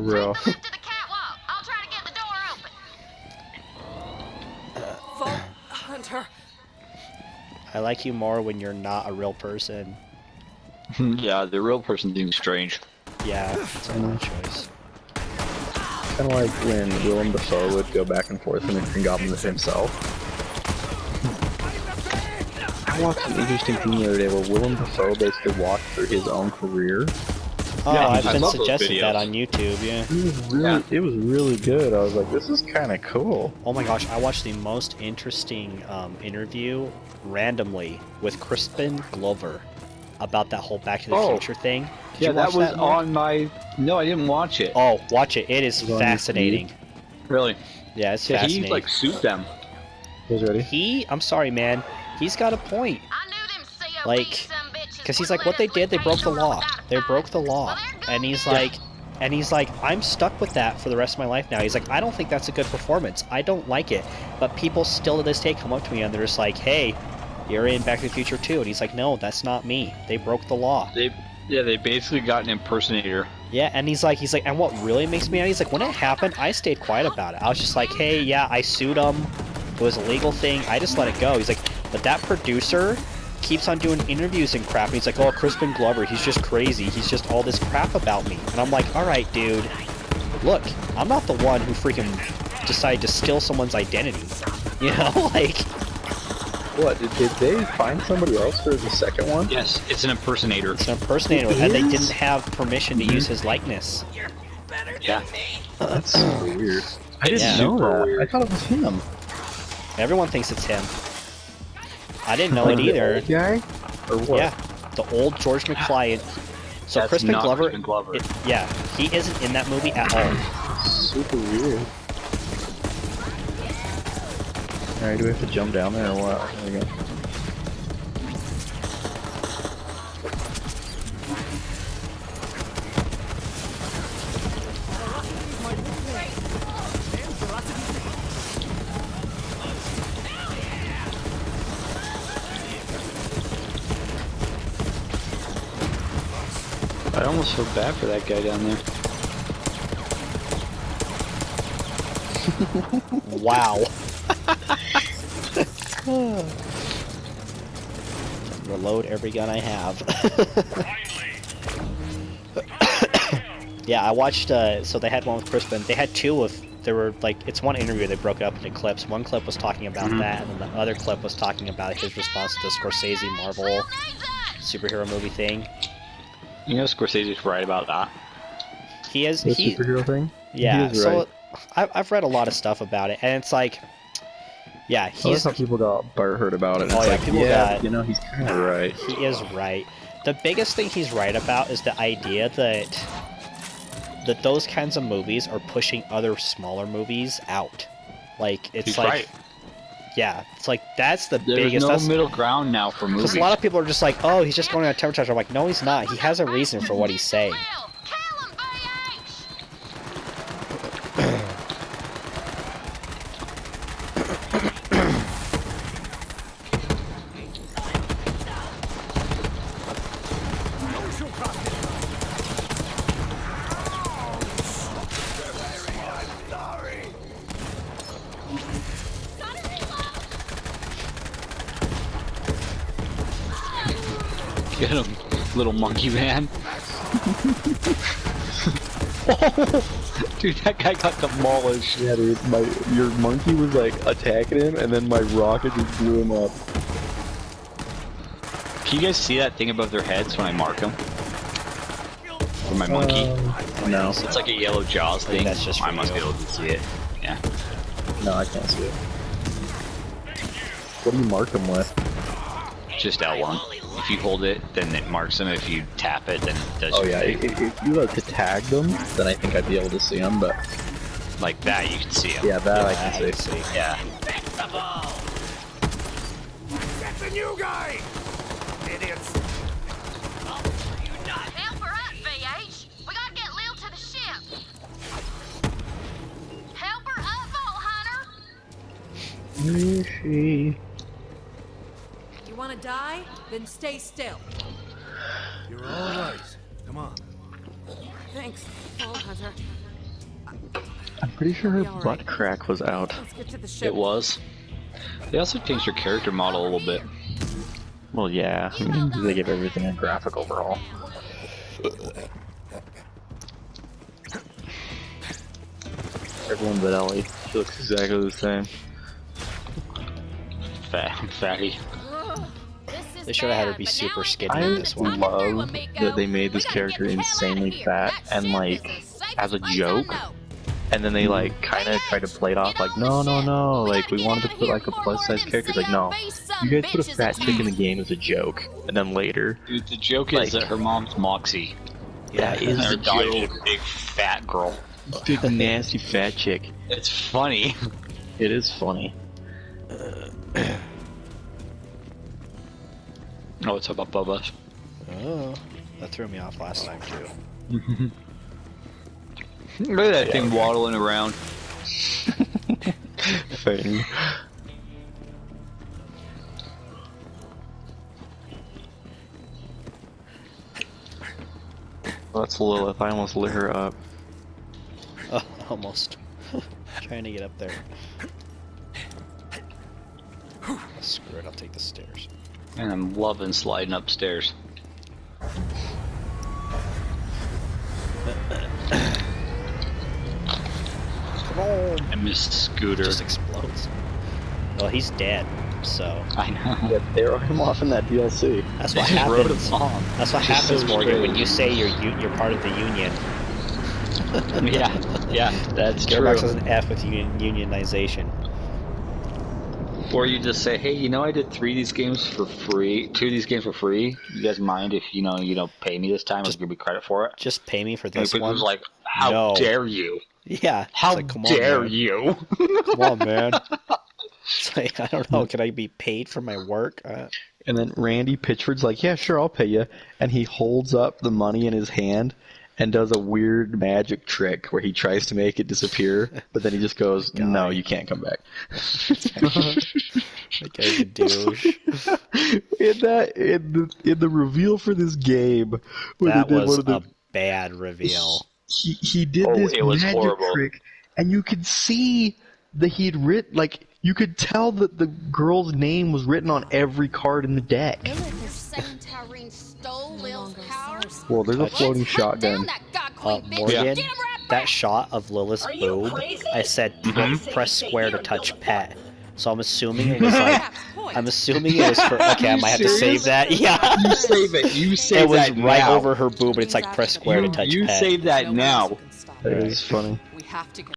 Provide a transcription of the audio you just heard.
rough. Back to the catwalk. I'll try to get the door open. Vault Hunter. I like you more when you're not a real person. Yeah, the real person seems strange. Yeah, it's an odd choice. Kind of like when Willem Dafoe would go back and forth in the Green Goblin with himself. I watched an interesting thing the other day where Willem Dafoe basically walked through his own career. Oh, Yeah, I've I been love those suggested that videos. on YouTube, yeah. It was really good. I was like, this is kind of cool. Oh my gosh, I watched the most interesting interview randomly with Crispin Glover about that whole Back to the Future thing. Did Yeah, you watch that was Mark? on my... No, I didn't watch it. Oh, watch it. It is It was on fascinating. Really? Yeah, it's Yeah, fascinating. he, like, sued them. You guys ready? I'm sorry, man. He's got a point. I knew them COB Like, some bitches because he's wouldn't like, what let they us did, they leave broke the Bayshore law. without a They fight. broke the law. Well, there And he's goes. like, I'm stuck with that for the rest of my life now. He's like, I don't think that's a good performance. I don't like it. But people still to this day come up to me and they're just like, hey, you're in Back to the Future 2. And he's like, no, that's not me. They broke the law. They basically got an impersonator. Yeah, and he's like, and what really makes me mad? He's like, when it happened, I stayed quiet about it. I was just like, hey, yeah, I sued him. It was a legal thing. I just let it go. He's like, but that producer keeps on doing interviews and crap. And he's like, oh, Crispin Glover, he's just crazy. He's just all this crap about me. And I'm like, all right, dude. Look, I'm not the one who freaking decided to steal someone's identity. You know, like... What, did they find somebody else for the second one? Yes, it's an impersonator. It's an impersonator, and they didn't have permission to use his likeness. Yeah. That's super weird. I didn't Yeah. know Super that. weird. I thought it was him. Everyone thinks it's him. I didn't know it either. The guy? Or what? Yeah, the old George McFly. So That's Crispin not Glover, Crispin Glover. yeah, he isn't in that movie at all. Super weird. Alright, do we have to jump down there or what? There we go. I almost feel bad for that guy down there. Wow. Reload every gun I have. Yeah, I watched, so they had one with Crispin. They had two of, there were like, it's one interview, they broke it up into clips. One clip was talking about that, and then the other clip was talking about his response to the Scorsese Marvel superhero movie thing. You know Scorsese's right about that. He is, The superhero thing? yeah, He is so right. I've read a lot of stuff about it, and it's like, yeah, I like he's, how people got butthurt about it. And Oh, it's yeah, like, people yeah, got- you know, he's kind of right. he is right. The biggest thing he's right about is the idea that those kinds of movies are pushing other smaller movies out. Like, it's He's like, right. yeah, it's like, that's the There's biggest, no that's, middle ground now for movies. because a lot of people are just like, oh, he's just going on a temperature. I'm like, no, he's not. He has a reason for what he's saying. Will, kill him, BH! Get him, little monkey man. Dude, that guy got demolished. Yeah, dude, your monkey was like attacking him, and then my rocket just blew him up. Can you guys see that thing above their heads when I mark them? For my monkey? No, It's like a yellow jaws think thing. that's just I for must you. be able to see it. Yeah. no, I can't see it. What do you mark him with? Just L1. If you hold it, then it marks them. If you tap it, then it does Oh your yeah, thing. if you like to tag them, then I think I'd be able to see them. But Like that, you can see them. yeah, that I Yeah, can see. see. Yeah. That's the new guy! Idiots! Help her up, BH! We gotta get Lil to the ship! Help her up, Vault Hunter! Where is she? You wanna die? Then stay still. You're all right. Come on. Thanks, Vault Hunter. I'm pretty sure her Be all butt right. crack was out. Let's get to the ship. It was. They also changed her character model a little bit. Well, yeah. I mean, they give everything a graphic overhaul. Everyone but Ellie. She looks exactly the same. Fatty. They should have had her be super skinny I in this one. love that they made this character insanely fat and like as a joke, and then they like kind of try to play it off like no, like we wanted to put like a plus size character. Like no, you guys put a fat chick in the game as a joke, and then later, Dude, the joke Like- is that her mom's Moxie. that is And her the daughter's a joke. big fat girl. Big nasty fat chick. It's funny. It is funny. Oh, it's about Bubba. Oh, that threw me off last time too. Look at that thing waddling around. Thing. That's Lilith. I almost lit her up. Oh, almost. Trying to get up there. Screw it, I'll take the stairs. And I'm loving sliding upstairs. Come on! I miss Scooter. Just explodes. Well, he's dead, so I know. Yeah, they wrote him off in that DLC. that's They what just wrote happens. him off. That's what Which is happens, so Morgan, when strange. you say you're part of the union. Yeah, that's true. Gearbox has an F with unionization. Or you just say, hey, you know, I did 2 of these games for free. You guys mind if you know pay me this time? I'll give me credit for it. Just pay me for And this people one. was like, how No. dare you? Yeah. How it's like, come on, dare man. you? Come on, man. It's like, I don't know. Can I be paid for my work? And then Randy Pitchford's like, yeah, sure, I'll pay you. And he holds up the money in his hand and does a weird magic trick where he tries to make it disappear, but then he just goes, no, you can't come back. That guy's a douche. in the reveal for this game, when That they did was one of a bad reveal. he did Oh, this it was magic horrible. trick, and you could see that he'd written, like, you could tell that the girl's name was written on every card in the deck. They're saying Tyrene stole Lil's power. Well, there's a Touch. floating Down shotgun. that god queen bitch. Morgan, Get him right that back. shot of Lilith's boob, I said, press square to touch pet. So I'm assuming it was like, I'm assuming it was for, okay, I might have to save that. Yeah. You save it. You save It was that right now. over her boob, and it's like press square to touch You pet. save that now. It is funny. We have to get